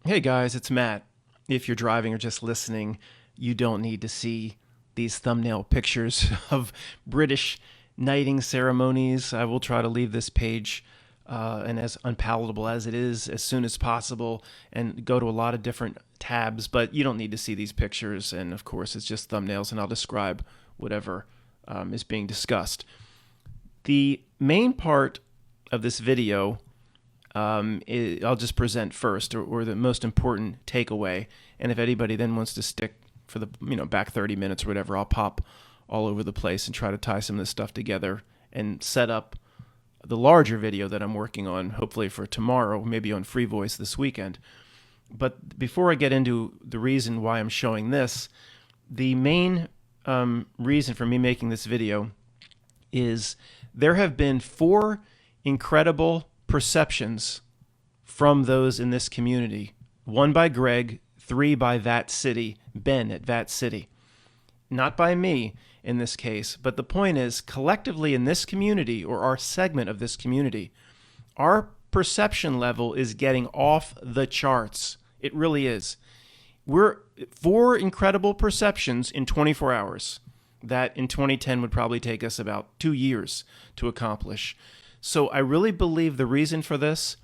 Hey guys, it's Matt. If you're driving or just listening, you don't need to see these thumbnail pictures of British knighting ceremonies. I will try to leave this page and as unpalatable as it is as soon as possible and go to a lot of different tabs, but you don't need to see these pictures. And of course, it's just thumbnails, and I'll describe whatever is being discussed. The main part of this video I'll just present first, or the most important takeaway. And if anybody then wants to stick for the back 30 minutes or whatever, I'll pop all over the place and try to tie some of this stuff together and set up the larger video that I'm working on, hopefully for tomorrow, maybe on Free Voice this weekend. But before I get into the reason why I'm showing this, the main reason for me making this video is there have been 4 incredible perceptions from those in this community. 1 by Greg, 3 by Vat City, Ben at Vat City. Not by me in this case, but the point is, collectively in this community, or our segment of this community, our perception level is getting off the charts. It really is. We're 4 incredible perceptions in 24 hours that in 2010 would probably take us about 2 years to accomplish. So I really believe the reason for this,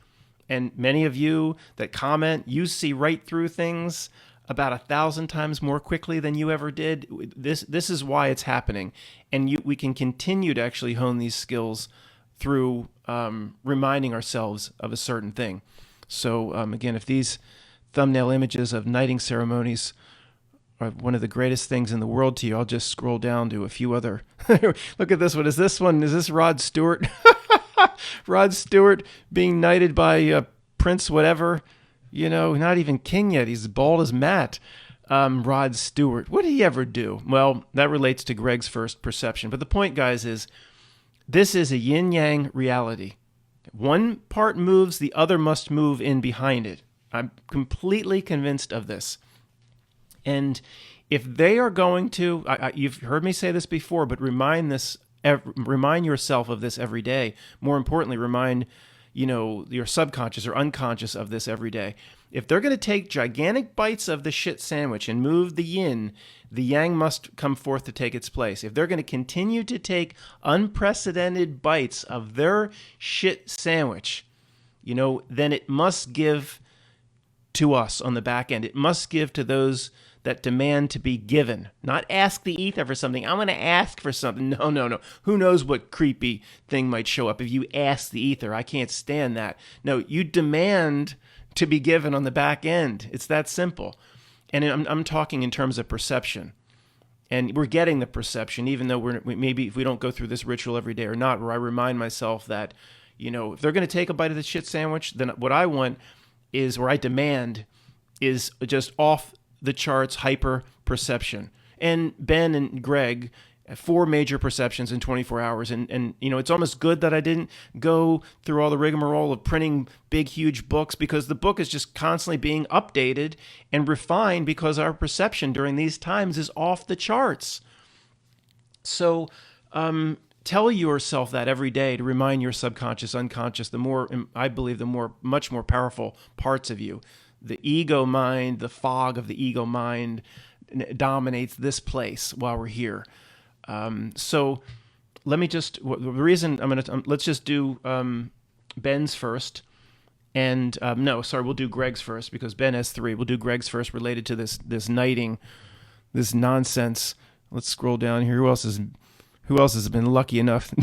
and many of you that comment, you see right through things about 1,000 times more quickly than you ever did. This is why it's happening. And we can continue to actually hone these skills through reminding ourselves of a certain thing. So again, if these thumbnail images of knighting ceremonies are one of the greatest things in the world to you, I'll just scroll down to a few other. Look at this one. Is this Rod Stewart? Rod Stewart being knighted by Prince whatever, not even king yet. He's bald as Matt. Rod Stewart. What did he ever do? Well, that relates to Greg's first perception. But the point, guys, is this is a yin-yang reality. One part moves, the other must move in behind it. I'm completely convinced of this. And if they are going to, you've heard me say this before, but remind yourself of this every day. More importantly, remind your subconscious or unconscious of this every day. If they're going to take gigantic bites of the shit sandwich and move the yin, the yang must come forth to take its place. If they're going to continue to take unprecedented bites of their shit sandwich, then it must give to us on the back end. It must give to those that demand to be given, not ask the ether for something. I'm going to ask for something. No. Who knows what creepy thing might show up if you ask the ether? I can't stand that. No, you demand to be given on the back end. It's that simple. And I'm talking in terms of perception. And we're getting the perception, even though maybe if we don't go through this ritual every day or not, where I remind myself that, if they're going to take a bite of the shit sandwich, then what I want is, or I demand, is just off the charts hyper perception. And Ben and Greg, 4 major perceptions in 24 hours. And it's almost good that I didn't go through all the rigmarole of printing big, huge books, because the book is just constantly being updated and refined because our perception during these times is off the charts. So tell yourself that every day to remind your subconscious, unconscious, I believe, much more powerful parts of you. The ego mind, the fog of the ego mind dominates this place while we're here. So let me just, the reason let's just do Ben's first. And we'll do Greg's first because Ben has 3. We'll do Greg's first related to this knighting, this nonsense. Let's scroll down here. Who else has been lucky enough?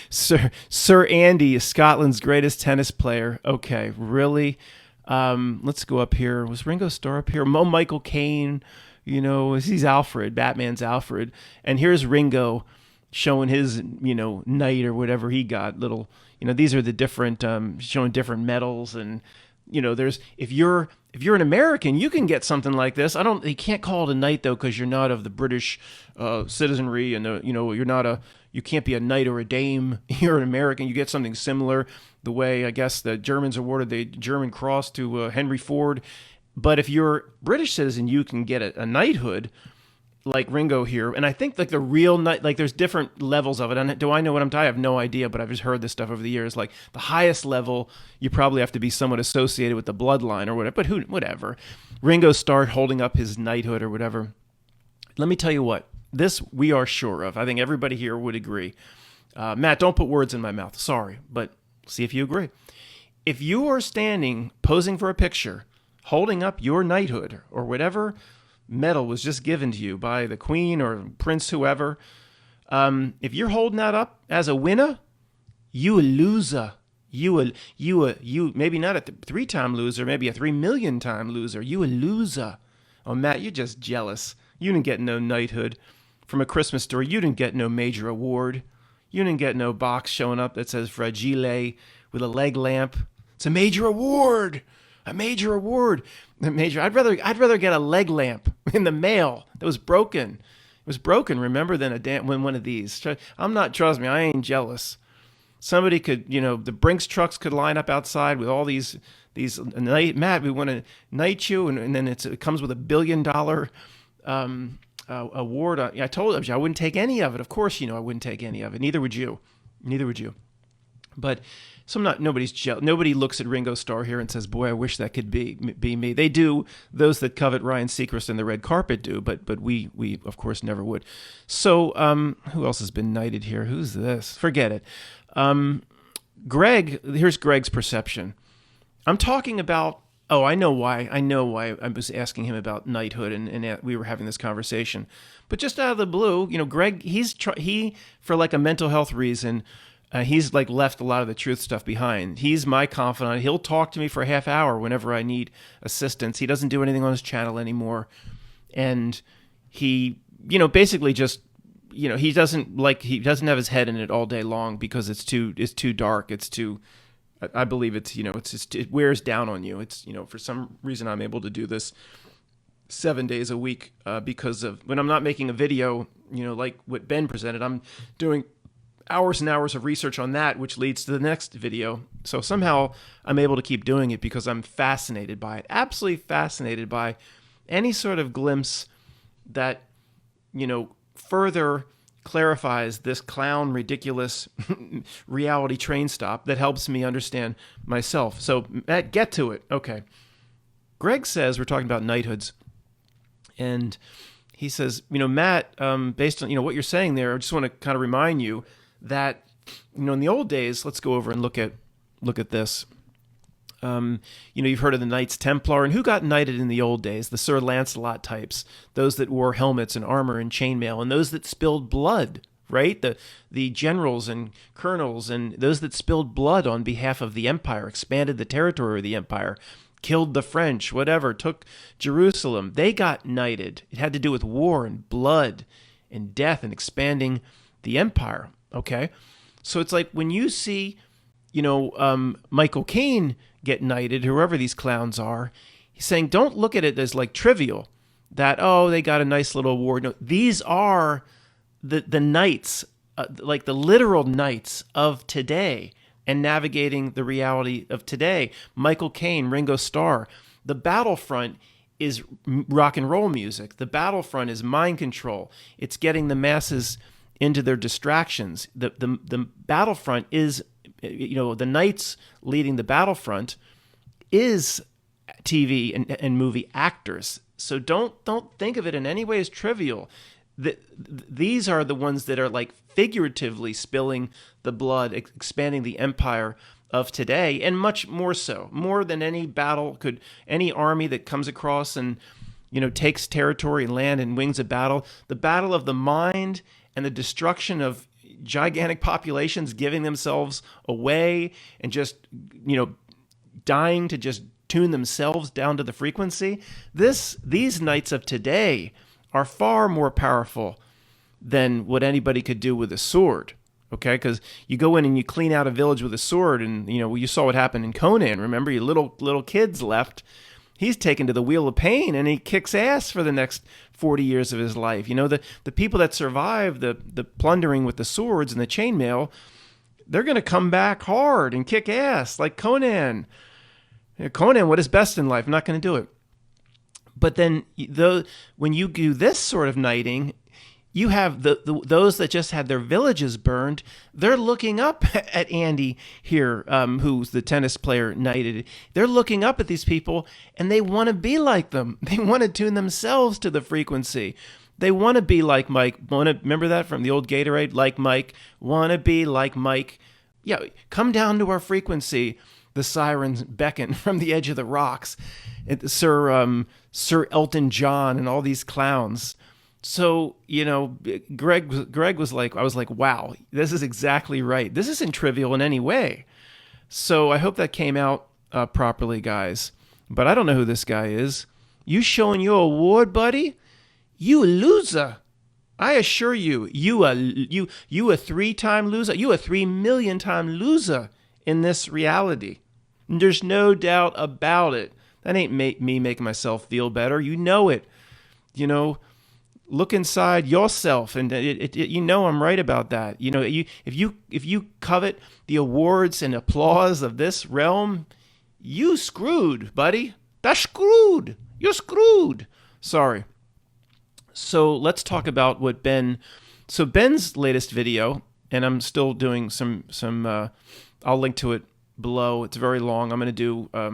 Sir Andy is Scotland's greatest tennis player. Okay, really? Let's go up here. Was Ringo Starr up here? Michael Caine, he's Alfred, Batman's Alfred. And here's Ringo showing his, knight or whatever he got. Little, these are the different, showing different medals. And, there's, if you're an American, you can get something like this. You can't call it a knight though, because you're not of the British citizenry, and you can't be a knight or a dame. You're an American. You get something similar, the way I guess the Germans awarded the German Cross to Henry Ford. But if you're a British citizen, you can get a knighthood. like Ringo here, and I think like the real knight, like there's different levels of it. And do I know what I'm talking? I have no idea, but I've just heard this stuff over the years. Like the highest level, you probably have to be somewhat associated with the bloodline or whatever. But whatever. Ringo Starr holding up his knighthood or whatever. Let me tell you what. This we are sure of. I think everybody here would agree. Matt, don't put words in my mouth. Sorry, but see if you agree. If you are standing posing for a picture, holding up your knighthood or whatever medal was just given to you by the queen or prince, whoever, if you're holding that up as a winner, you a loser. You maybe not a 3-time loser, maybe a 3 million time loser. You a loser. Oh, Matt, you're just jealous. You didn't get no knighthood from a Christmas story. You didn't get no major award. You didn't get no box showing up that says Fragile with a leg lamp. It's a major award. A major award. I'd rather get a leg lamp in the mail that was broken. It was broken, remember, than one of these. Trust me, I ain't jealous. Somebody could, the Brinks trucks could line up outside with all these Matt, we want to knight you, and then it comes with $1 billion award. I told you I wouldn't take any of it. Of course, I wouldn't take any of it. Neither would you. But so nobody's jealous. Nobody looks at Ringo Starr here and says, "Boy, I wish that could be me." They do. Those that covet Ryan Seacrest and the red carpet do, but we of course never would. So who else has been knighted here? Who's this? Forget it. Greg. Here's Greg's perception. I'm talking about. Oh, I know why. I was asking him about knighthood, and we were having this conversation. But just out of the blue, Greg, he for like a mental health reason. He's like left a lot of the truth stuff behind. He's my confidant. He'll talk to me for a half hour whenever I need assistance. He doesn't do anything on his channel anymore. And he, basically just, he doesn't have his head in it all day long because it's too dark. It's too, I believe it's, it wears down on you. It's, for some reason I'm able to do this 7 days a week because of when I'm not making a video, like what Ben presented, I'm doing hours and hours of research on that, which leads to the next video. So somehow I'm able to keep doing it because I'm fascinated by it, absolutely fascinated by any sort of glimpse that, further clarifies this clown, ridiculous reality train stop that helps me understand myself. So Matt, get to it. Okay. Greg says, we're talking about knighthoods, and he says, Matt, based on, what you're saying there, I just want to kind of remind you that, in the old days, let's go over and look at this. You've heard of the Knights Templar, and who got knighted in the old days? The Sir Lancelot types, those that wore helmets and armor and chainmail, and those that spilled blood, right? The generals and colonels, and those that spilled blood on behalf of the empire, expanded the territory of the empire, killed the French, whatever, took Jerusalem. They got knighted. It had to do with war and blood and death and expanding the empire. Okay, so it's like when you see, Michael Caine get knighted, whoever these clowns are, he's saying don't look at it as like trivial, that, oh, they got a nice little award. No, these are the knights, like the literal knights of today and navigating the reality of today. Michael Caine, Ringo Starr. The Battlefront is rock and roll music. The Battlefront is mind control. It's getting the masses into their distractions. The Battlefront is, the knights leading the Battlefront is TV and movie actors. So don't think of it in any way as trivial. These are the ones that are like figuratively spilling the blood, expanding the empire of today, and much more so, more than any battle could, any army that comes across and takes territory and land and wins a battle. The battle of the mind and the destruction of gigantic populations giving themselves away and just, dying to just tune themselves down to the frequency. These knights of today are far more powerful than what anybody could do with a sword. Okay, because you go in and you clean out a village with a sword, and you saw what happened in Conan. Remember, your little kids left. He's taken to the wheel of pain, and he kicks ass for the next 40 years of his life. The people that survive the plundering with the swords and the chainmail, they're going to come back hard and kick ass like Conan. Conan, what is best in life? I'm not going to do it. But then when you do this sort of knighting, you have those that just had their villages burned. They're looking up at Andy here, who's the tennis player knighted. They're looking up at these people, and they want to be like them. They want to tune themselves to the frequency. They want to be like Mike. Remember that from the old Gatorade? Like Mike. Want to be like Mike. Yeah, come down to our frequency. The sirens beckon from the edge of the rocks. Sir Elton John and all these clowns. So, Greg was like, I was like, wow, this is exactly right. This isn't trivial in any way. So I hope that came out properly, guys. But I don't know who this guy is. You showing your award, buddy? You a loser. I assure you, you a 3-time loser. You a 3 million time loser in this reality. And there's no doubt about it. That ain't me making myself feel better. You know it. Look inside yourself, and I'm right about that. If you covet the awards and applause of this realm, you screwed, buddy. That's screwed. You're screwed. Sorry. So let's talk about what Ben's latest video, and I'm still doing some. I'll link to it below. It's very long. I'm going to do a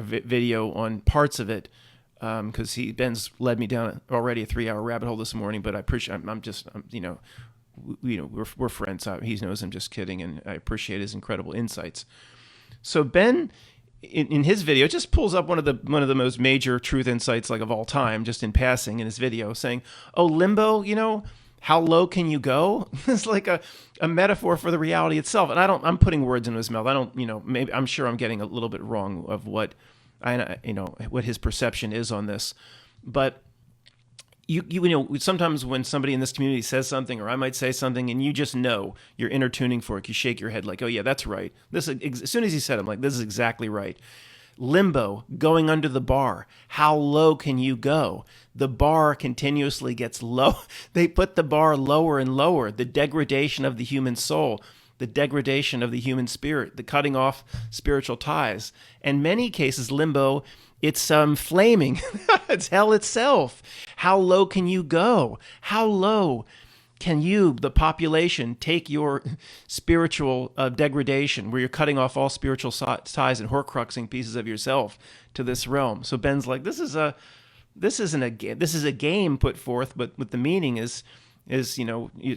video on parts of it. Because Ben's led me down already a 3-hour rabbit hole this morning, but I appreciate. We're friends. He knows I'm just kidding, and I appreciate his incredible insights. So Ben, in his video, just pulls up one of the most major truth insights of all time, just in passing in his video, saying, "Oh, Limbo, how low can you go?" It's like a metaphor for the reality itself. And I'm putting words in his mouth. I don't, maybe I'm sure I'm getting a little bit wrong of what his perception is on this, but sometimes when somebody in this community says something, or I might say something, and you're inner tuning for it, you shake your head like, oh yeah, that's right. As soon as he said it, I'm like, this is exactly right. Limbo, going under the bar. How low can you go? The bar continuously gets low. They put the bar lower and lower. The degradation of the human soul, the degradation of the human spirit, the cutting off spiritual ties. In many cases, Limbo, it's flaming. It's hell itself. How low can you go? How low can you, the population, take your spiritual degradation, where you're cutting off all spiritual ties and horcruxing pieces of yourself to this realm? So Ben's like, this is a game put forth, but what the meaning is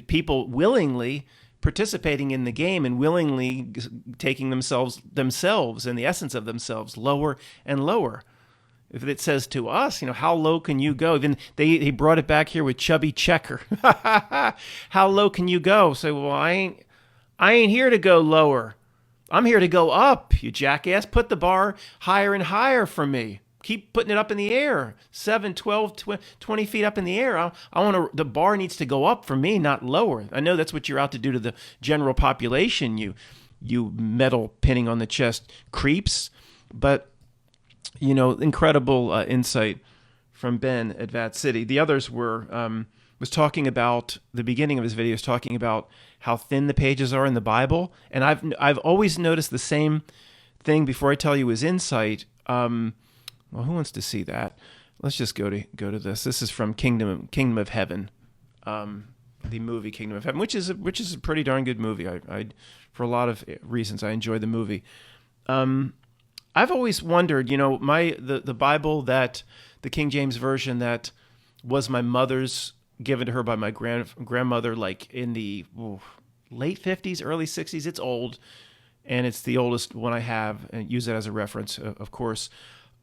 people willingly participating in the game and willingly taking themselves and the essence of themselves lower and lower. If it says to us, how low can you go? Even they brought it back here with Chubby Checker. How low can you go? Say, well, I ain't here to go lower. I'm here to go up, you jackass. Put the bar higher and higher for me. Keep putting it up in the air, 7, 12, 20 feet up in the air. The bar needs to go up for me, not lower. I know that's what you're out to do to the general population, you metal pinning on the chest creeps. But, incredible insight from Ben at Vat City. The others was talking about, the beginning of his video was talking about how thin the pages are in the Bible. And I've always noticed the same thing before I tell you his insight. Well, who wants to see that? Let's just go to this. This is from Kingdom of Heaven, the movie Kingdom of Heaven, which is a pretty darn good movie. I for a lot of reasons I enjoy the movie. I've always wondered, the Bible, that the King James version that was my mother's, given to her by my grandmother, like in the late 50s, early 60s. It's old, and it's the oldest one I have, and use it as a reference, of course.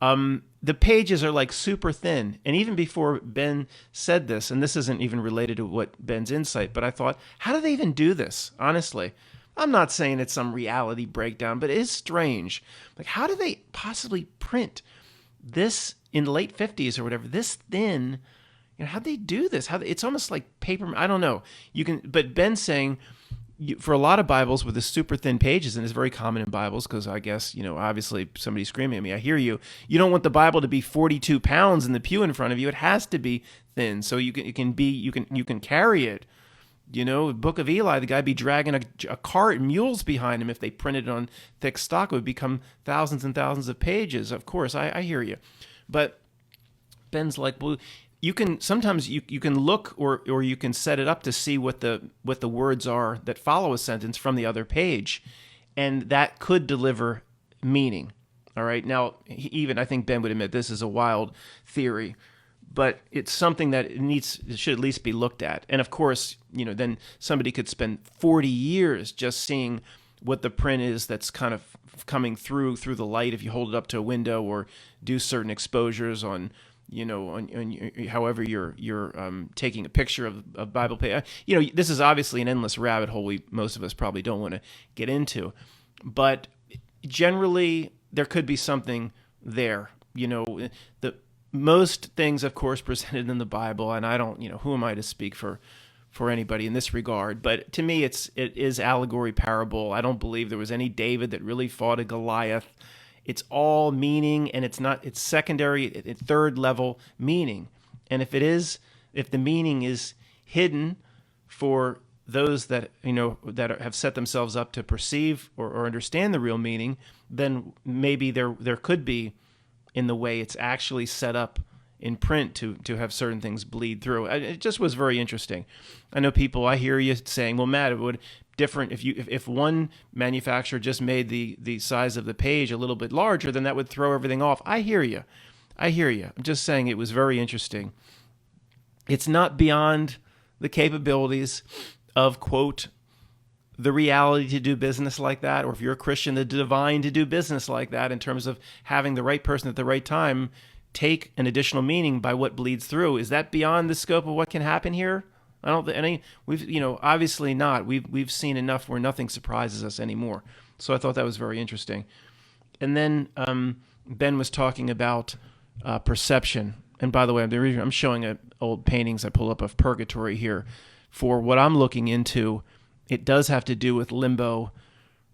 The pages are like super thin. And even before Ben said this, and this isn't even related to what Ben's insight, but I thought, how do they even do this? Honestly, I'm not saying it's some reality breakdown, but it is strange. Like, how do they possibly print this in the late 50s or whatever, this thin? How'd they do this? It's almost like paper. I don't know. But Ben's saying, for a lot of Bibles with the super thin pages, and it's very common in Bibles, because I guess, obviously somebody's screaming at me. I hear you. You don't want the Bible to be 42 pounds in the pew in front of you. It has to be thin, so you can carry it. Book of Eli, the guy be dragging a cart and mules behind him. If they printed it on thick stock, it would become thousands and thousands of pages. Of course, I hear you. But Ben's like, well, you can sometimes you can look or you can set it up to see what the words are that follow a sentence from the other page, and that could deliver meaning. All right. Now, even I think Ben would admit this is a wild theory, but it's something that it should at least be looked at. And of course, then somebody could spend 40 years just seeing what the print is that's kind of coming through the light if you hold it up to a window or do certain exposures on however you're taking a picture of Bible page. This is obviously an endless rabbit hole most of us probably don't want to get into, but generally there could be something there. The most things, of course, presented in the Bible, and I don't, who am I to speak for anybody in this regard? But to me, it is allegory, parable. I don't believe there was any David that really fought a Goliath. It's all meaning, and it's secondary, it's third level meaning. And if the meaning is hidden for those that that have set themselves up to perceive or understand the real meaning, then maybe there could be, in the way it's actually set up in print, to have certain things bleed through. It just was very interesting. I know people, I hear you saying, well, Matt, it would different if one manufacturer just made the size of the page a little bit larger, then that would throw everything off. I hear you. I'm just saying it was very interesting. It's not beyond the capabilities of, quote, the reality to do business like that, or if you're a Christian, the divine to do business like that, in terms of having the right person at the right time take an additional meaning by what bleeds through. Is that beyond the scope of what can happen here? I don't think any. Obviously not. We've seen enough where nothing surprises us anymore. So I thought that was very interesting. And then Ben was talking about perception. And by the way, I'm showing old paintings I pull up of purgatory here. For what I'm looking into, it does have to do with limbo,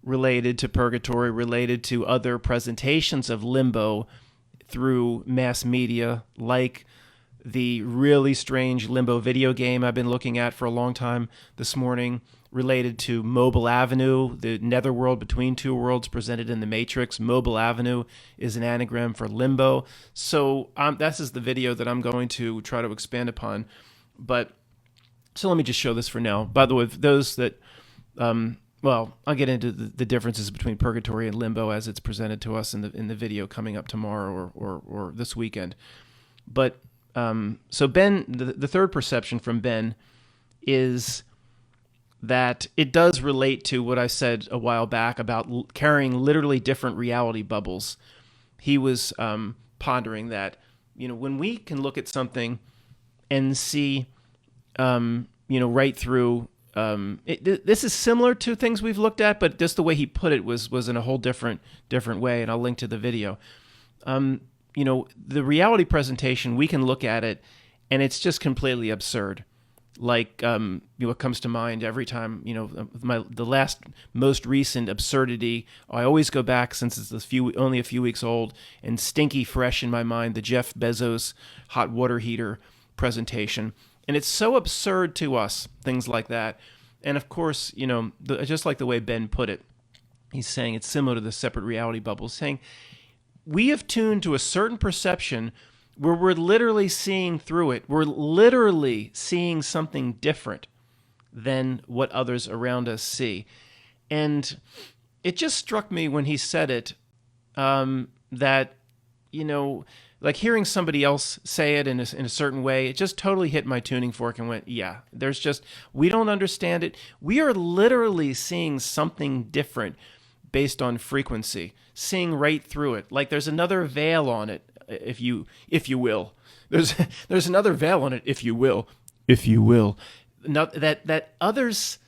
related to purgatory, related to other presentations of limbo through mass media, like the really strange Limbo video game I've been looking at for a long time this morning, related to Mobile Avenue, the netherworld between two worlds presented in the Matrix. Mobile Avenue is an anagram for Limbo. So this is the video that I'm going to try to expand upon. So let me just show this for now. By the way, those that, I'll get into the differences between purgatory and limbo as it's presented to us in the video coming up tomorrow or this weekend. But so Ben, the third perception from Ben is that it does relate to what I said a while back about carrying literally different reality bubbles. He was pondering that, when we can look at something and see, right through. This is similar to things we've looked at, but just the way he put it was in a whole different way, and I'll link to the video. The reality presentation, we can look at it, and it's just completely absurd. Like, what comes to mind every time, the most recent absurdity, I always go back, since it's only a few weeks old, and stinky fresh in my mind, the Jeff Bezos hot water heater presentation. And it's so absurd to us, things like that. And of course, just like the way Ben put it, he's saying it's similar to the separate reality bubbles, saying we have tuned to a certain perception where we're literally seeing through it. We're literally seeing something different than what others around us see. And it just struck me when he said it, that, like hearing somebody else say it in a certain way, it just totally hit my tuning fork and went, yeah, we don't understand it. We are literally seeing something different based on frequency, seeing right through it. Like there's another veil on it, if you will. There's another veil on it, if you will. Now, that others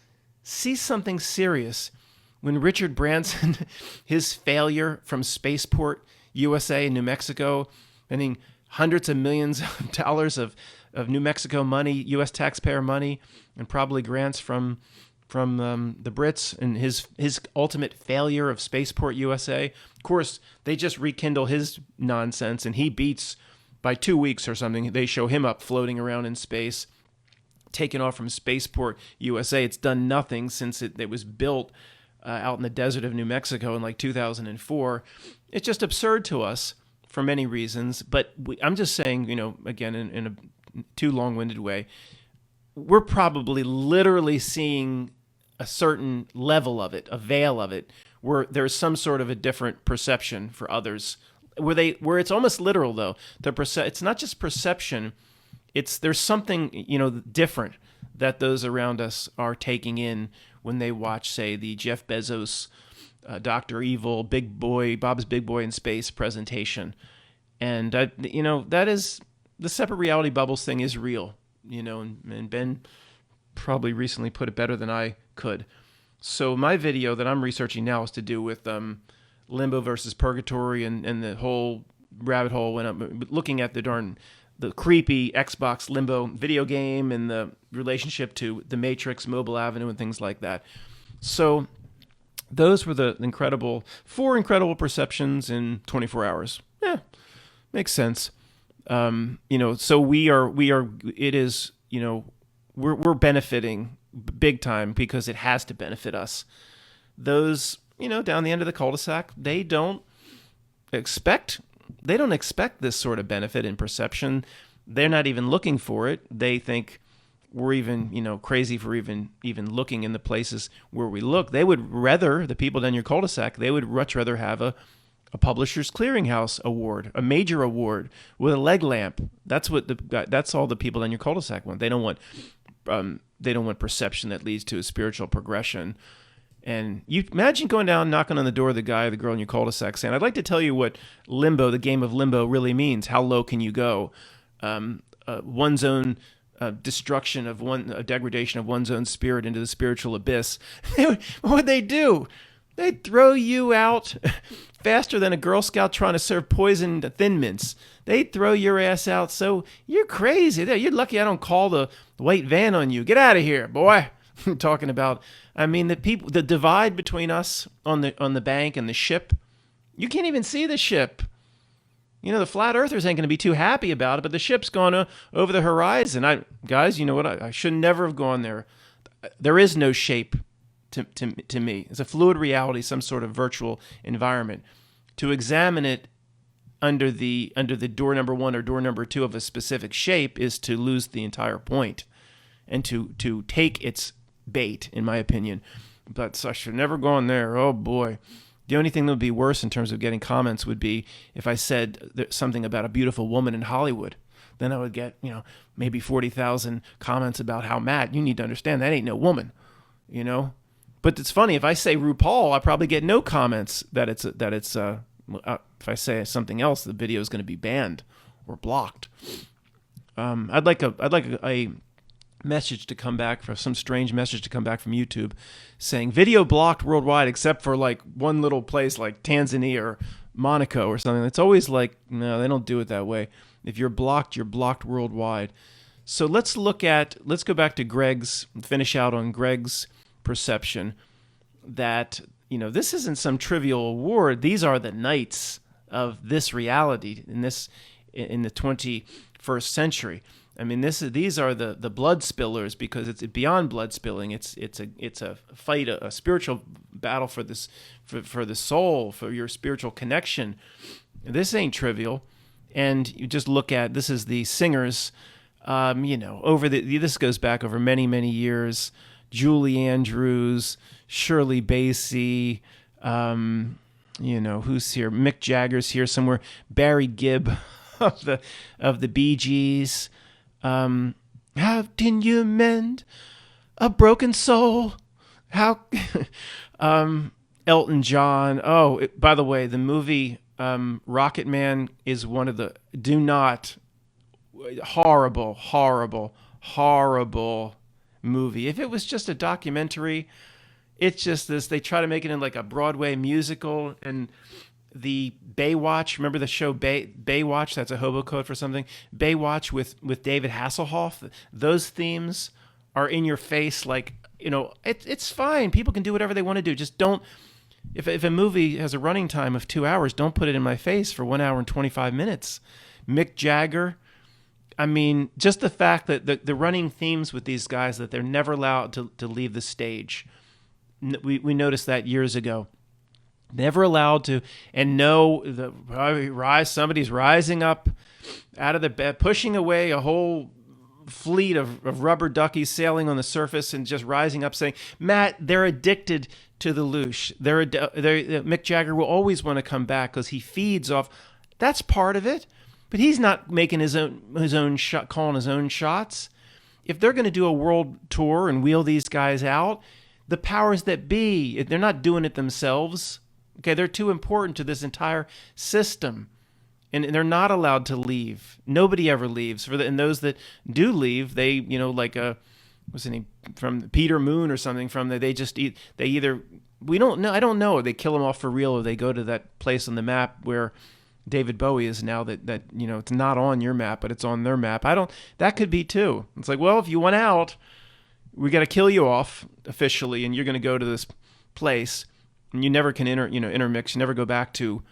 see something serious. When Richard Branson, his failure from Spaceport, USA, New Mexico, spending hundreds of millions of dollars of New Mexico money, U.S. taxpayer money, and probably grants from the Brits, and his ultimate failure of Spaceport USA. Of course, they just rekindle his nonsense, and he beats by 2 weeks or something. They show him up floating around in space, taken off from Spaceport USA. It's done nothing since it was built out in the desert of New Mexico in like 2004. It's just absurd to us for many reasons. But I'm just saying, again, in a too long-winded way, we're probably literally seeing a certain level of it, a veil of it, where there's some sort of a different perception for others, where it's almost literal though. It's not just perception; there's something different that those around us are taking in when they watch, say, the Jeff Bezos, Dr. Evil, Bob's Big Boy in Space presentation, and that is the separate reality bubbles thing is real, and Ben probably recently put it better than I could. So my video that I'm researching now is to do with Limbo versus Purgatory and the whole rabbit hole when I'm looking at the creepy Xbox Limbo video game and the relationship to The Matrix, Mobile Avenue, and things like that. So those were the four incredible perceptions in 24 hours. Yeah, makes sense. So we're benefiting big time because it has to benefit us. Those, down the end of the cul-de-sac, they don't expect this sort of benefit in perception. They're not even looking for it. They think we're even, crazy for even looking in the places where we look. They would rather, the people down your cul-de-sac, they would much rather have a Publishers Clearinghouse award, a major award with a leg lamp. That's all the people down your cul-de-sac want. They don't want perception that leads to a spiritual progression. And you imagine going down, knocking on the door of the guy or the girl in your cul-de-sac saying, I'd like to tell you what Limbo, the game of Limbo, really means. How low can you go? One's own destruction of a degradation of one's own spirit into the spiritual abyss. What would they do? They'd throw you out faster than a Girl Scout trying to serve poison to Thin Mints. They'd throw your ass out. So you're crazy. You're lucky I don't call the white van on you. Get out of here, boy. Talking about, the divide between us on the bank and the ship. You can't even see the ship. The flat earthers ain't going to be too happy about it, but the ship's gone over the horizon. Guys, you know what? I should never have gone there. There is no shape to me. It's a fluid reality, some sort of virtual environment. To examine it under the door number 1 or door number 2 of a specific shape is to lose the entire point and to take its bait, in my opinion. But so I should have never gone there. Oh boy. The only thing that would be worse in terms of getting comments would be if I said something about a beautiful woman in Hollywood. Then I would get, maybe 40,000 comments about how, Matt, you need to understand that ain't no woman, But it's funny, if I say RuPaul, I probably get no comments that it's if I say something else, the video is going to be banned or blocked. I'd like a message to come back, for some strange message to come back from YouTube saying video blocked worldwide except for like one little place like Tanzania or Monaco or something. It's always like, no, they don't do it that way. If you're blocked worldwide. So let's go back to finish out on Greg's perception that, this isn't some trivial award. These are the knights of this reality in the 21st century. These are the blood spillers, because it's beyond blood spilling. It's a fight, a spiritual battle for the soul, for your spiritual connection. This ain't trivial. And you just look at, this is the singers, this goes back over many, many years. Julie Andrews, Shirley Bassey, who's here? Mick Jagger's here somewhere. Barry Gibb of the Bee Gees. How can you mend a broken soul? How? Elton John. Oh, by the way, the movie Rocket Man is one of the horrible movie. If it was just a documentary, it's just this. They try to make it in like a Broadway musical, and the Baywatch. Remember the show Baywatch? That's a hobo code for something. Baywatch with David Hasselhoff. Those themes are in your face. Like, it's fine. People can do whatever they want to do. Just don't. If a movie has a running time of 2 hours, don't put it in my face for 1 hour and 25 minutes. Mick Jagger. Just the fact that the running themes with these guys, that they're never allowed to leave the stage. We noticed that years ago. Never allowed to, and know somebody's rising up out of the bed, pushing away a whole fleet of rubber duckies sailing on the surface and just rising up saying, Matt, they're addicted to the loosh. Mick Jagger will always want to come back because he feeds off. That's part of it. But he's not making his own shot, calling his own shots. If they're going to do a world tour and wheel these guys out, the powers that be, they're not doing it themselves. Okay, they're too important to this entire system. And they're not allowed to leave. Nobody ever leaves. And those that do leave, they, like what's his name, from Peter Moon or something, they just eat. They either, we don't know, I don't know, they kill them off for real, or they go to that place on the map where David Bowie is now. That it's not on your map, but it's on their map. That could be too. It's like, well, if you want out, we got to kill you off officially, and you're going to go to this place, and you never can intermix. You never go back to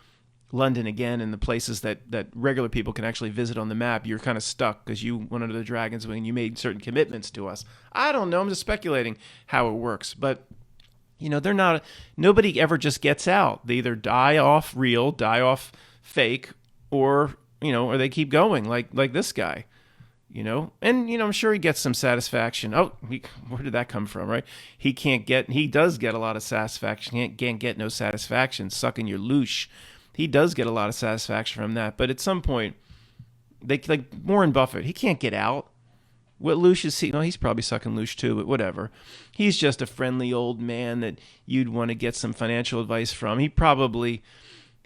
London again, and the places that regular people can actually visit on the map. You're kind of stuck because you went under the dragon's wing and you made certain commitments to us. I don't know. I'm just speculating how it works, but they're not. Nobody ever just gets out. They either die off real, die off fake, or they keep going like this guy. And I'm sure he gets some satisfaction. Oh, where did that come from, right? He does get a lot of satisfaction. He can't get no satisfaction sucking your loosh. He does get a lot of satisfaction from that. But at some point, like Warren Buffett, he can't get out. What loosh is he? No, he's probably sucking loosh too, but whatever. He's just a friendly old man that you'd want to get some financial advice from. He probably,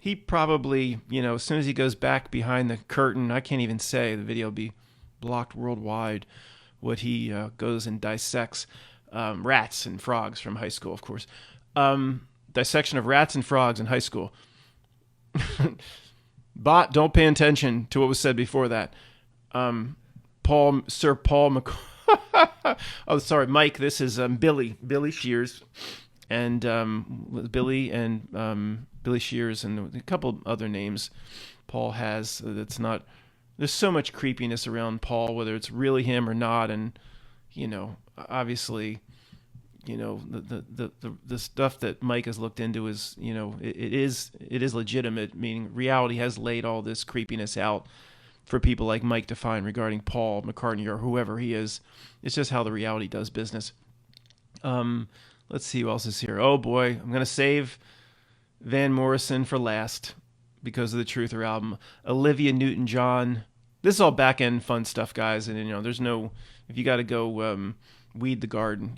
as soon as he goes back behind the curtain, I can't even say, the video will be blocked worldwide, what he goes and dissects rats and frogs from high school, of course. Dissection of rats and frogs in high school. Bot, don't pay attention to what was said before that. Sir Paul McCoy. Oh, sorry, Mike. This is Billy Shears, and Billy Shears, and a couple other names Paul has. That's not. There's so much creepiness around Paul, whether it's really him or not, and obviously. The stuff that Mike has looked into is, it is legitimate, meaning reality has laid all this creepiness out for people like Mike to find regarding Paul McCartney or whoever he is. It's just how the reality does business. Let's see who else is here. Oh boy, I'm going to save Van Morrison for last because of the Truther album. Olivia Newton-John. This is all back-end fun stuff, guys. And, there's no, if you got to go weed the garden,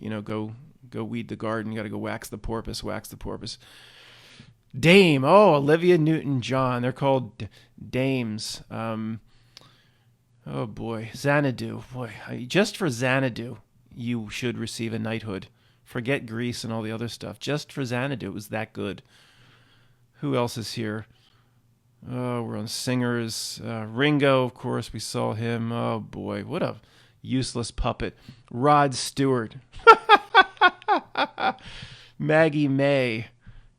go weed the garden. You got to go wax the porpoise. Dame. Oh, Olivia Newton-John. They're called dames. Oh, boy. Xanadu. Boy, just for Xanadu, you should receive a knighthood. Forget Greece and all the other stuff. Just for Xanadu, it was that good. Who else is here? Oh, we're on singers. Ringo, of course, we saw him. Oh, boy. What a useless puppet. Rod Stewart. Maggie May,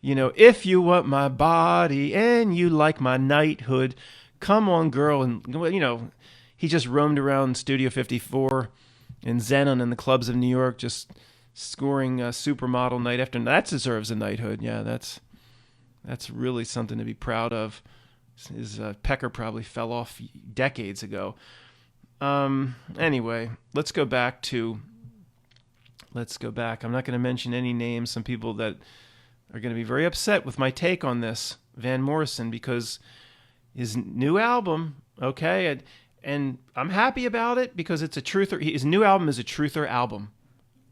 if you want my body and you like my knighthood, come on, girl. And, he just roamed around Studio 54 and Xenon in the clubs of New York, just scoring supermodel night after night. That deserves a knighthood. Yeah, that's really something to be proud of. His pecker probably fell off decades ago. Anyway, let's go back. I'm not going to mention any names. Some people that are going to be very upset with my take on this, Van Morrison, because his new album, okay, and I'm happy about it because it's a truther. His new album is a truther album.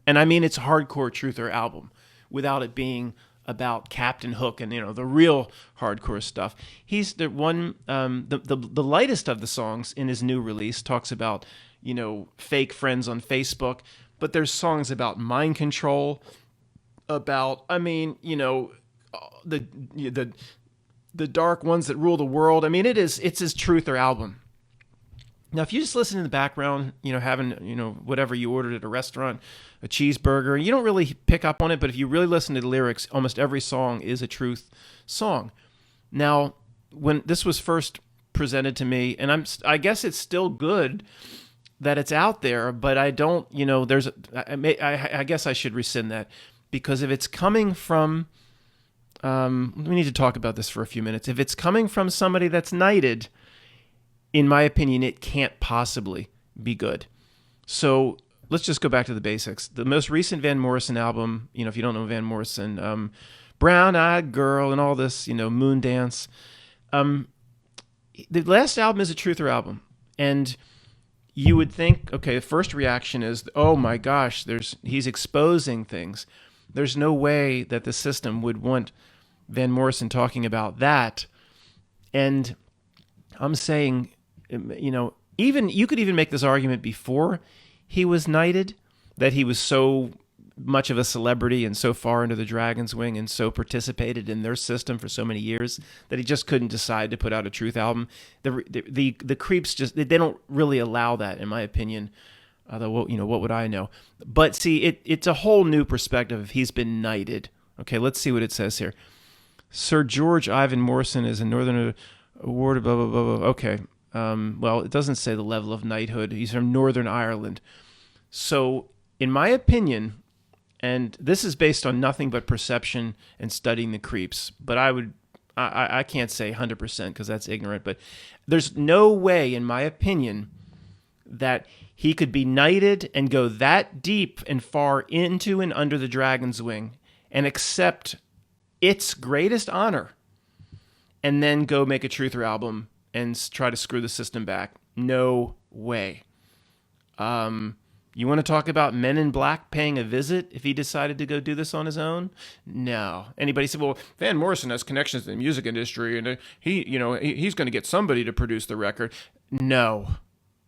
And I mean, it's a hardcore truther album without it being about Captain Hook and, the real hardcore stuff. He's the one, the lightest of the songs in his new release talks about, fake friends on Facebook. But there's songs about mind control, about, the dark ones that rule the world. I mean, it's his truther album. Now, if you just listen in the background, having, whatever you ordered at a restaurant, a cheeseburger, you don't really pick up on it. But if you really listen to the lyrics, almost every song is a truth song. Now, when this was first presented to me, and I guess it's still good that it's out there, but I don't, I guess I should rescind that, because if it's coming from we need to talk about this for a few minutes. If it's coming from somebody that's knighted, in my opinion, it can't possibly be good. So let's just go back to the basics. The most recent Van Morrison album, if you don't know Van Morrison, Brown Eyed Girl and all this, Moon Dance. The last album is a truther album. And you would think, okay, the first reaction is, oh my gosh, he's exposing things. There's no way that the system would want Van Morrison talking about that. And I'm saying, even you could even make this argument before he was knighted, that he was so much of a celebrity and so far into the Dragon's Wing and so participated in their system for so many years that he just couldn't decide to put out a truth album. The creeps they don't really allow that, in my opinion. Although, what would I know? But see, it's a whole new perspective if he's been knighted. Okay, let's see what it says here. Sir George Ivan Morrison is a Northern Award, blah, blah, blah, blah. Okay. Well, it doesn't say the level of knighthood. He's from Northern Ireland. So, in my opinion, and this is based on nothing but perception and studying the creeps, but I can't say 100% because that's ignorant, but there's no way, in my opinion, that he could be knighted and go that deep and far into and under the Dragon's Wing and accept its greatest honor and then go make a truther album and try to screw the system back. No way. You want to talk about Men in Black paying a visit if he decided to go do this on his own? No. Anybody said, well, Van Morrison has connections in the music industry and he's going to get somebody to produce the record. No.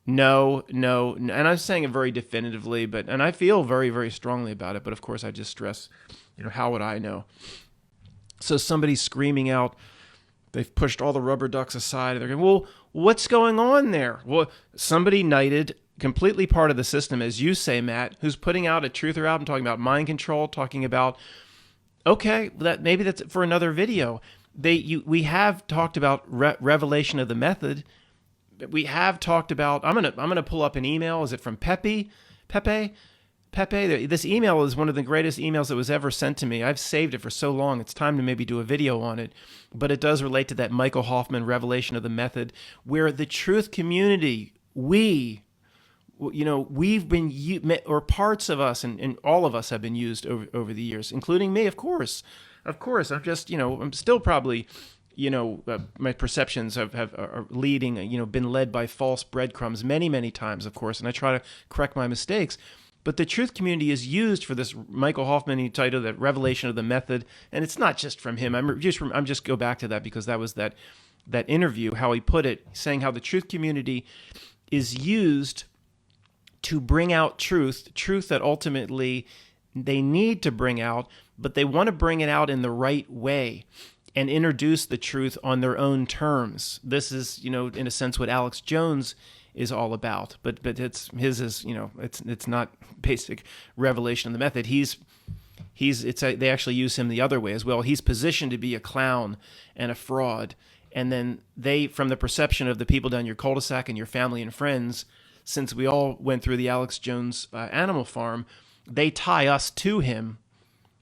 And I'm saying it very definitively, and I feel very, very strongly about it. But of course, I just stress, how would I know? So somebody's screaming out, they've pushed all the rubber ducks aside. They're going, well, what's going on there? Well, somebody knighted, completely part of the system, as you say, Matt, who's putting out a truther album, talking about mind control, talking about, okay, maybe that's for another video. We have talked about revelation of the method. We have talked about. I'm gonna pull up an email. Is it from Pepe? This email is one of the greatest emails that was ever sent to me. I've saved it for so long. It's time to maybe do a video on it. But it does relate to that Michael Hoffman revelation of the method, where the truth community, we've been, or parts of us, and all of us have been used over the years, including me, of course. I'm just, I'm still probably, my perceptions are leading, been led by false breadcrumbs many, many times, of course, and I try to correct my mistakes. But the truth community is used for this Michael Hoffman title, that revelation of the method, and it's not just from him. I'm just go back to that because that was that interview, how he put it, saying how the truth community is used to bring out truth that ultimately they need to bring out, but they want to bring it out in the right way and introduce the truth on their own terms. This is, in a sense, what Alex Jones is all about, but it's his is, it's not basic revelation of the method. They actually use him the other way as well. He's positioned to be a clown and a fraud, and then they, from the perception of the people down your cul-de-sac and your family and friends, since we all went through the Alex Jones Animal Farm, they tie us to him.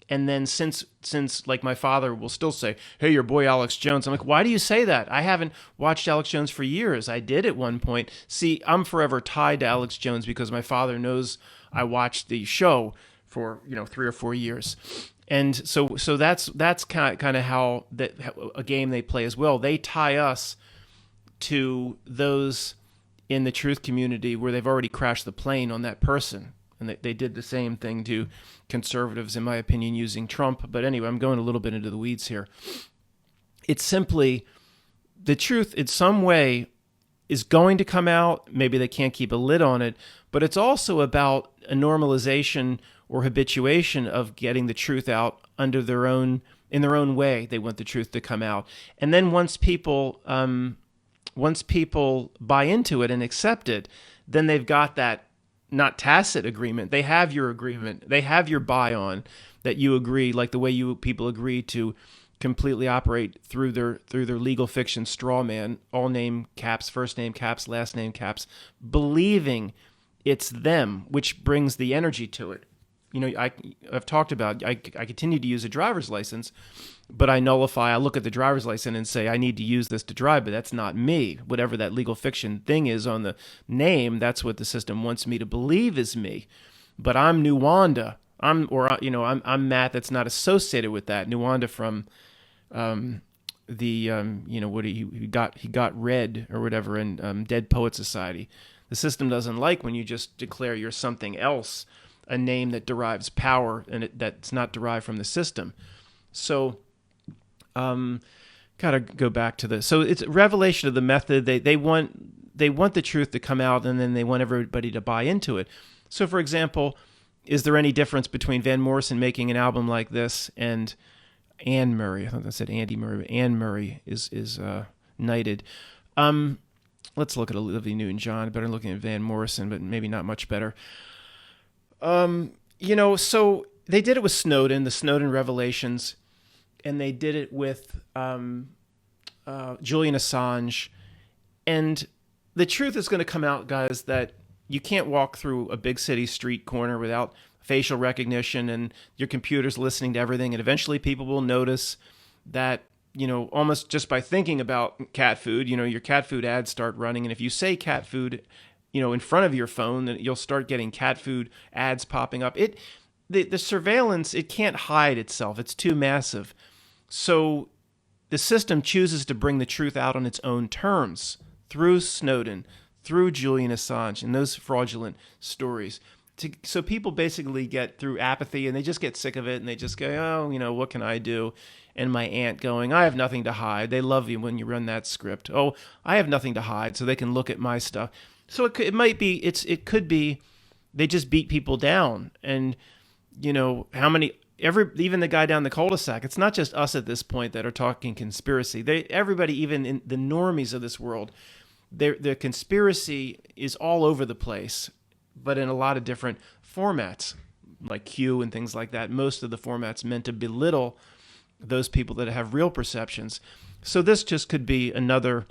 And then since like my father will still say, hey, your boy Alex Jones. I'm like, why do you say that? I haven't watched Alex Jones for years. I did at one point. See, I'm forever tied to Alex Jones because my father knows I watched the show for 3 or 4 years. And so that's kind of how a game they play as well. They tie us to those in the truth community where they've already crashed the plane on that person. And they did the same thing to conservatives, in my opinion, using Trump. But anyway, I'm going a little bit into the weeds here. It's simply the truth in some way is going to come out. Maybe they can't keep a lid on it, but it's also about a normalization or habituation of getting the truth out in their own way. They want the truth to come out. And then once people buy into it and accept it, then they've got that, not tacit agreement. They have your agreement. They have your buy-on that you agree, like the way people agree to completely operate through their legal fiction straw man, all name caps, first name caps, last name caps, believing it's them, which brings the energy to it. I've talked about, I continue to use a driver's license, but I look at the driver's license and say, I need to use this to drive, but that's not me. Whatever that legal fiction thing is on the name, that's what the system wants me to believe is me. But I'm Nuwanda. I'm Matt that's not associated with that. Nuwanda from what he got read or whatever in Dead Poet Society. The system doesn't like when you just declare you're something else, a name that derives power and that's not derived from the system. So, gotta go back to this. So it's revelation of the method. They want the truth to come out, and then they want everybody to buy into it. So, for example, is there any difference between Van Morrison making an album like this and Anne Murray? I thought that said Andy Murray, but Anne Murray is knighted. Let's look at Olivia Newton-John. Better looking at Van Morrison, but maybe not much better. So they did it with Snowden, the Snowden revelations, and they did it with Julian Assange. And the truth is going to come out, guys, that you can't walk through a big city street corner without facial recognition and your computer's listening to everything. And eventually people will notice that, almost just by thinking about cat food, your cat food ads start running. And if you say cat food, in front of your phone, then you'll start getting cat food ads popping up. The surveillance, it can't hide itself. It's too massive. So the system chooses to bring the truth out on its own terms through Snowden, through Julian Assange, and those fraudulent stories. So people basically get through apathy, and they just get sick of it, and they just go, what can I do? And my aunt going, I have nothing to hide. They love you when you run that script. Oh, I have nothing to hide, so they can look at my stuff. So it could be they just beat people down. And, even the guy down the cul-de-sac, it's not just us at this point that are talking conspiracy. Everybody, even in the normies of this world, the conspiracy is all over the place, but in a lot of different formats, like Q and things like that. Most of the formats meant to belittle those people that have real perceptions. So this just could be another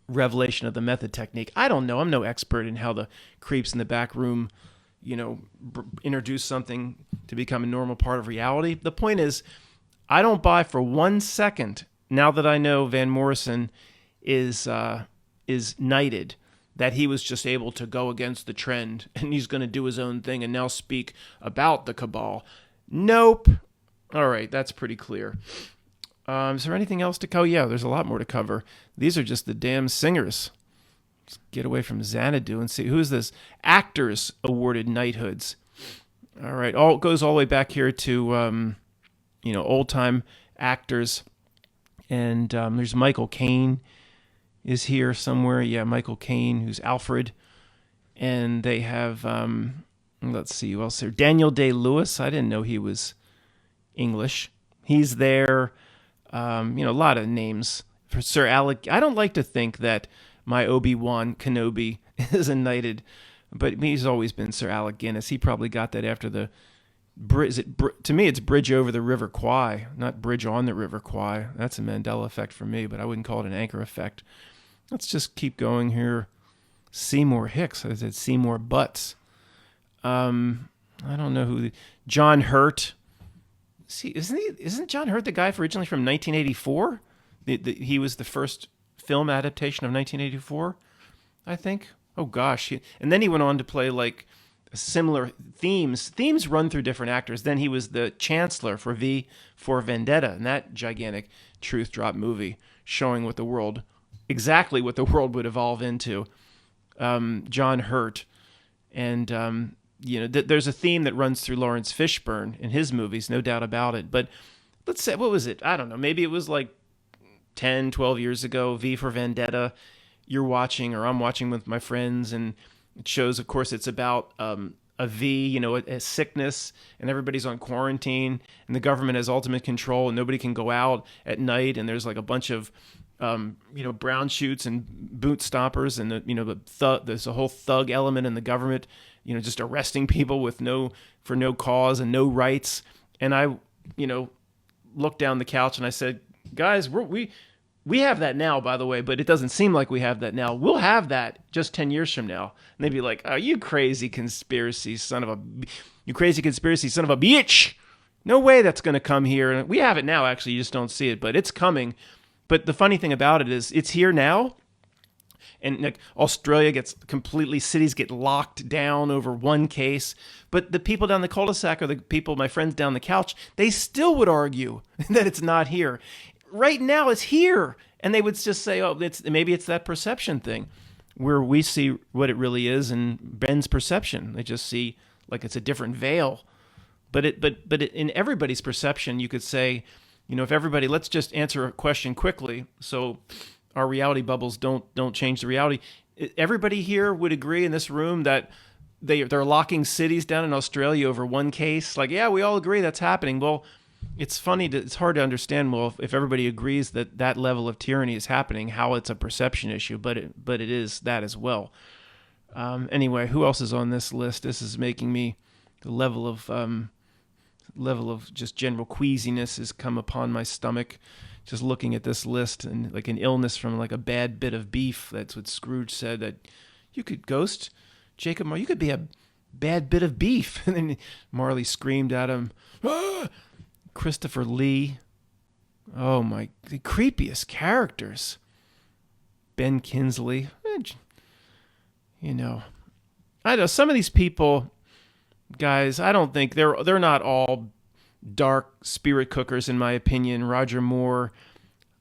revelation of the method technique. I don't know. I'm no expert in how the creeps in the back room, introduce something to become a normal part of reality. The point is, I don't buy for 1 second, now that I know Van Morrison is knighted, that he was just able to go against the trend and he's going to do his own thing and now speak about the cabal. Nope. All right, that's pretty clear. Is there anything else to cover? Yeah, there's a lot more to cover. These are just the damn singers. Let's get away from Xanadu and see who's this. Actors awarded knighthoods. All right, goes all the way back here to old-time actors. And there's Michael Caine is here somewhere. Yeah, Michael Caine, who's Alfred. And they have, let's see who else there. Daniel Day-Lewis. I didn't know he was English. He's there. A lot of names for Sir Alec. I don't like to think that my Obi-Wan Kenobi is a knighted, but he's always been Sir Alec Guinness. He probably got that after the to me, it's Bridge Over the River Kwai, not Bridge on the River Kwai. That's a Mandela effect for me, but I wouldn't call it an anchor effect. Let's just keep going here. Seymour Hicks. I said Seymour Butts. I don't know who. John Hurt. See, isn't John Hurt the guy originally from 1984? He was the first film adaptation of 1984, I think. Oh gosh, and then he went on to play like similar themes. Themes run through different actors. Then he was the Chancellor for V for Vendetta, and that gigantic truth drop movie showing exactly what the world would evolve into. John Hurt, and there's a theme that runs through Lawrence Fishburne in his movies, no doubt about it. But let's say, what was it? I don't know. Maybe it was like 10, 12 years ago, V for Vendetta. You're watching, or I'm watching with my friends, and it shows, of course, it's about a V, a sickness, and everybody's on quarantine, and the government has ultimate control, and nobody can go out at night, and there's like a bunch of brown shoots and boot stompers, and there's a whole thug element in the government, just arresting people for no cause and no rights. And I, looked down the couch and I said, guys, We have that now, by the way, but it doesn't seem like we have that now. We'll have that just 10 years from now. And they'd be like, oh, you crazy conspiracy son of a bitch. No way that's going to come here. And we have it now, actually. You just don't see it, but it's coming. But the funny thing about it is it's here now. And like Australia gets completely, cities get locked down over one case. But the people down the cul-de-sac or the people, my friends down the couch, they still would argue that it's not here. Right now it's here. And they would just say, oh, maybe it's that perception thing where we see what it really is and Ben's perception. They just see like it's a different veil. But in everybody's perception, you could say, if everybody, let's just answer a question quickly so our reality bubbles don't change the reality. Everybody here would agree in this room that they're locking cities down in Australia over one case. Like, yeah, we all agree that's happening. Well, it's hard to understand. Well, if everybody agrees that level of tyranny is happening, how it's a perception issue, but it is that as well. Anyway, who else is on this list? This is making me the level of just general queasiness has come upon my stomach. Just looking at this list and like an illness from like a bad bit of beef. That's what Scrooge said, that you could ghost Jacob Marley. You could be a bad bit of beef. And then Marley screamed at him, ah! Christopher Lee. Oh my, the creepiest characters. Ben Kingsley. I know some of these people, guys, I don't think they're not all dark spirit cookers, in my opinion. Roger Moore.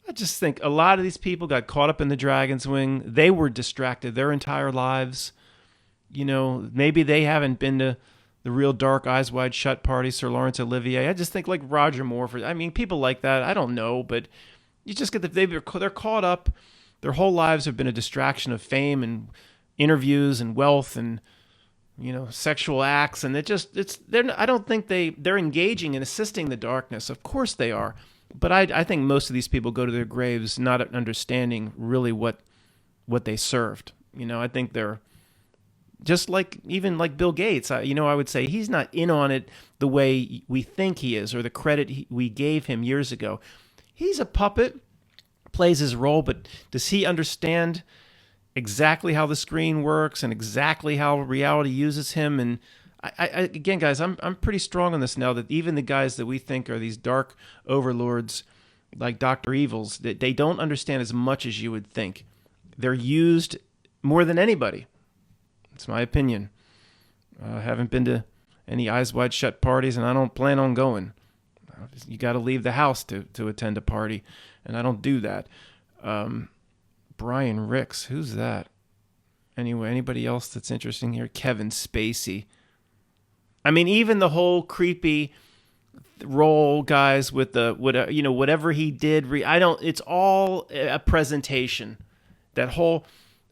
I just think a lot of these people got caught up in the dragon's wing. They were distracted their entire lives. Maybe they haven't been to the real dark Eyes Wide Shut party, Sir Laurence Olivier. I just think like Roger Moore. People like that. I don't know, but you just get they're caught up. Their whole lives have been a distraction of fame and interviews and wealth and sexual acts, and I don't think they're engaging and assisting the darkness. Of course they are, but I think most of these people go to their graves not understanding really what they served. I think they're just like even like Bill Gates. I would say he's not in on it the way we think he is, or the credit we gave him years ago. He's a puppet, plays his role, but does he understand exactly how the screen works and exactly how reality uses him? And I again, guys, I'm pretty strong on this now, that even the guys that we think are these dark overlords like Dr. Evils, that they don't understand as much as you would think. They're used more than anybody. It's my opinion. I haven't been to any Eyes Wide Shut parties, and I don't plan on going. You got to leave the house to attend a party, and I don't do that. Brian Ricks, who's that? Anyway, anybody else that's interesting here? Kevin Spacey. Even the whole creepy role, guys, with whatever he did. It's all a presentation. That whole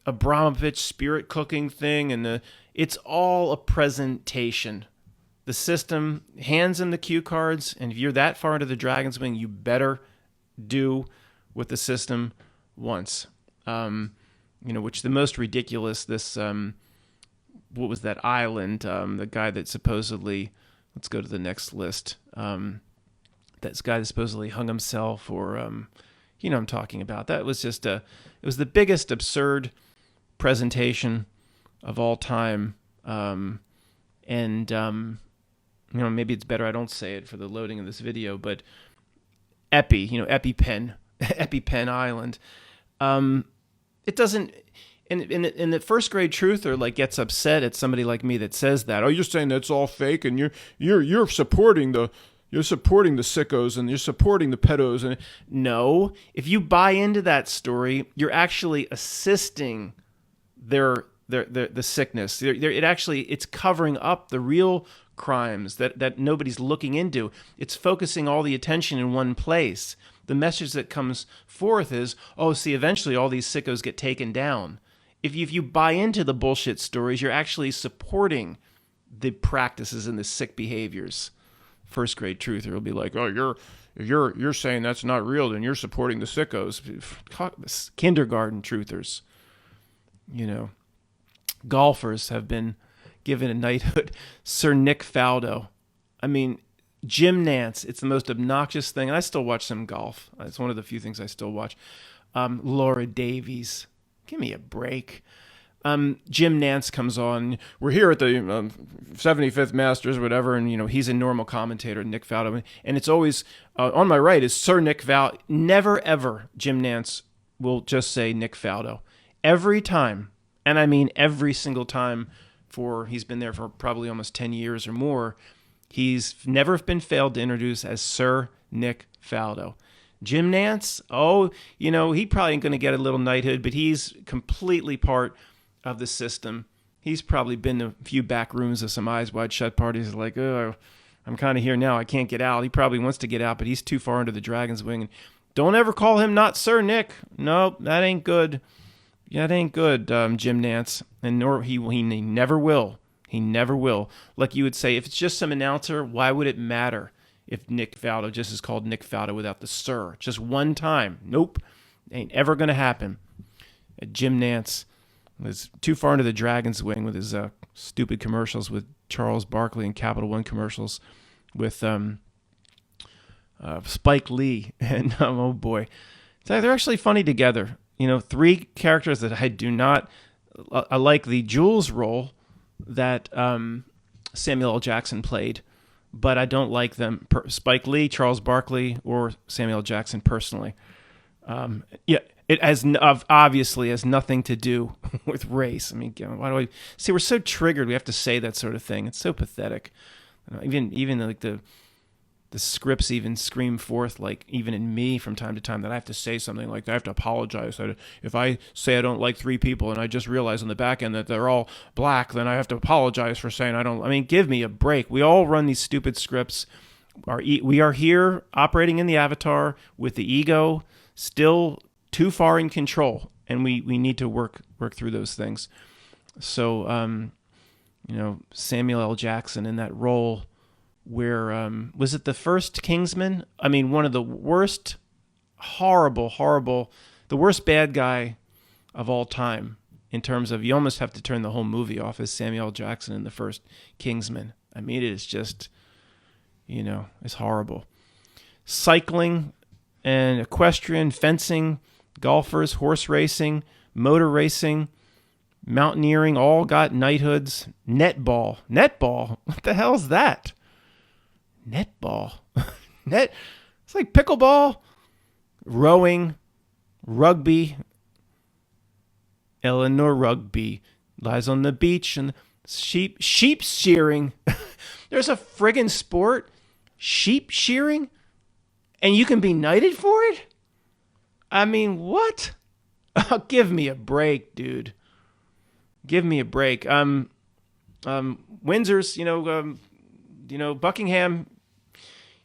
Abramovich spirit cooking thing, and it's all a presentation. The system hands him the cue cards, and if you're that far into the dragon's wing, you better do what the system wants. Which the most ridiculous, this, what was that island, the guy that supposedly, let's go to the next list, that guy that supposedly hung himself, or, I'm talking about. That was just it was the biggest absurd presentation of all time, maybe it's better I don't say it for the loading of this video, but EpiPen, EpiPen Island. It doesn't, and the first grade truther like gets upset at somebody like me that says that. Oh, you're saying that's all fake, and you're supporting the sickos, and you're supporting the pedos. And no, if you buy into that story, you're actually assisting the sickness. It's covering up the real crimes that nobody's looking into. It's focusing all the attention in one place. The message that comes forth is, eventually all these sickos get taken down. If you buy into the bullshit stories, you're actually supporting the practices and the sick behaviors. First grade truther will be like, oh, you're saying that's not real, then you're supporting the sickos. Kindergarten truthers. Golfers have been given a knighthood. Sir Nick Faldo. Jim Nantz, it's the most obnoxious thing. And I still watch some golf. It's one of the few things I still watch. Laura Davies. Give me a break. Jim Nantz comes on. We're here at the 75th Masters, whatever, and he's a normal commentator, Nick Faldo, and it's always on my right is Sir Nick Faldo. Never ever Jim Nantz will just say Nick Faldo. Every time, and I mean every single time, he's been there for probably almost 10 years or more. He's never been failed to introduce as Sir Nick Faldo. Jim Nantz, he probably ain't going to get a little knighthood, but he's completely part of the system. He's probably been to a few back rooms of some Eyes Wide Shut parties like, oh, I'm kind of here now. I can't get out. He probably wants to get out, but he's too far into the dragon's wing. And don't ever call him not Sir Nick. Nope, that ain't good. Yeah, that ain't good, Jim Nantz. And nor he never will. He never will. Like you would say, if it's just some announcer, why would it matter if Nick Faldo just is called Nick Faldo without the Sir? Just one time. Nope. Ain't ever going to happen. Jim Nantz was too far into the dragon's wing with his stupid commercials with Charles Barkley and Capital One commercials with Spike Lee. And oh boy. So they're actually funny together. Three characters that I do not... I like the Jules role that Samuel L. Jackson played, but I don't like them. Spike Lee, Charles Barkley, or Samuel L. Jackson personally. It obviously has nothing to do with race. I mean, why do I see? We're so triggered. We have to say that sort of thing. It's so pathetic. Even like the scripts even scream forth, like even in me from time to time, that I have to say something like that. I have to apologize. That if I say I don't like three people and I just realize on the back end that they're all black, then I have to apologize for saying I don't. I mean, give me a break. We all run these stupid scripts. We are here operating in the avatar with the ego still too far in control, and we need to work through those things. So, Samuel L. Jackson in that role where, was it the first Kingsman? I mean, one of the worst, horrible, the worst bad guy of all time in terms of you almost have to turn the whole movie off as Samuel L. Jackson in the first Kingsman. I mean, it is just, it's horrible. Cycling and equestrian, fencing, golfers, horse racing, motor racing, mountaineering, all got knighthoods. Netball. What the hell's that? Netball. It's like pickleball. Rowing, rugby. Eleanor Rugby lies on the beach and sheep shearing. There's a friggin' sport, sheep shearing, and you can be knighted for it? I mean, what? Oh, give me a break, dude. Give me a break. Windsor's, Buckingham.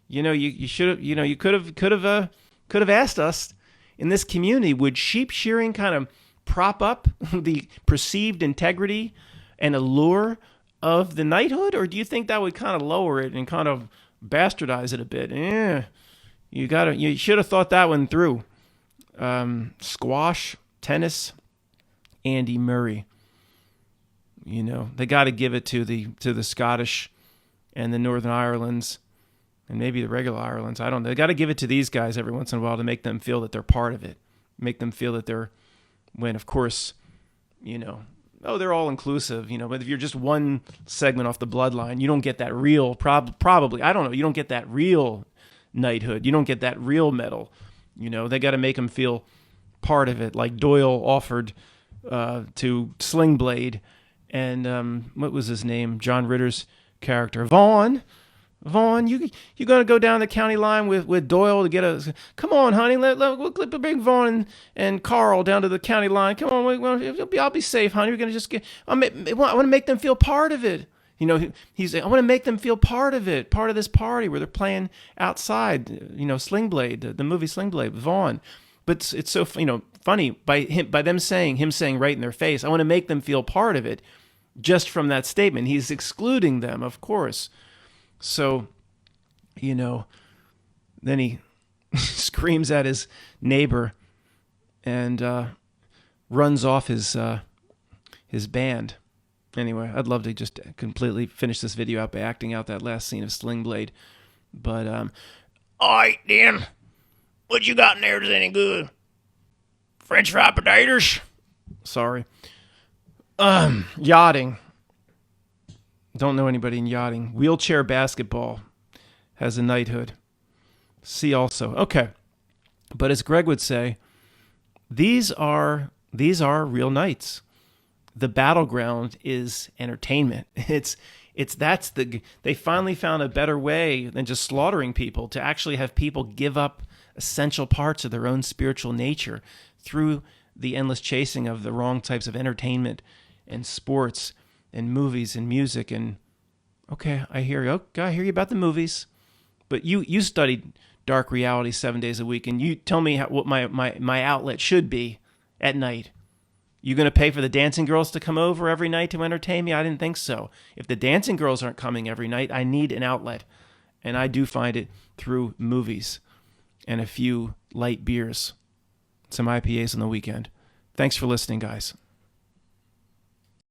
You should have. You could have asked us in this community. Would sheep shearing kind of prop up the perceived integrity and allure of the knighthood, or do you think that would kind of lower it and kind of bastardize it a bit? You should have thought that one through. Squash, tennis, Andy Murray. They got to give it to the Scottish and the Northern Irelands and maybe the regular Irelands. I don't know. They got to give it to these guys every once in a while to make them feel that they're part of it. Make them feel that they're, when of course, they're all inclusive, but if you're just one segment off the bloodline, you don't get that real, probably, I don't know, you don't get that real knighthood. You don't get that real medal. They got to make them feel part of it, like Doyle offered to Sling Blade and what was his name? John Ritter's character, Vaughn, you gonna go down the county line with Doyle to get a? Come on, honey, we'll bring Vaughn and Carl down to the county line. Come on, I'll be safe, honey. We're gonna just get. I want to make them feel part of it. He's. I want to make them feel part of it, part of this party where they're playing outside. Sling Blade, the movie Sling Blade, Vaughn. But it's so funny by them saying right in their face, I want to make them feel part of it. Just from that statement, he's excluding them, of course. So, then he screams at his neighbor and runs off his band. Anyway, I'd love to just completely finish this video out by acting out that last scene of Sling Blade. But, all right, Dan, what you got in there is any good? French fry potatoes. Sorry. Yachting. Don't know anybody in yachting. Wheelchair basketball has a knighthood. See also. Okay. But as Greg would say, these are real knights. The battleground is entertainment. They finally found a better way than just slaughtering people, to actually have people give up essential parts of their own spiritual nature through the endless chasing of the wrong types of entertainment and sports and movies and music. And okay, I hear you. Okay, I hear you about the movies, but you studied dark reality 7 days a week, and you tell me what my outlet should be at night. You going to pay for the dancing girls to come over every night to entertain me? I didn't think so. If the dancing girls aren't coming every night, I need an outlet. And I do find it through movies and a few light beers, some IPAs on the weekend. Thanks for listening, guys.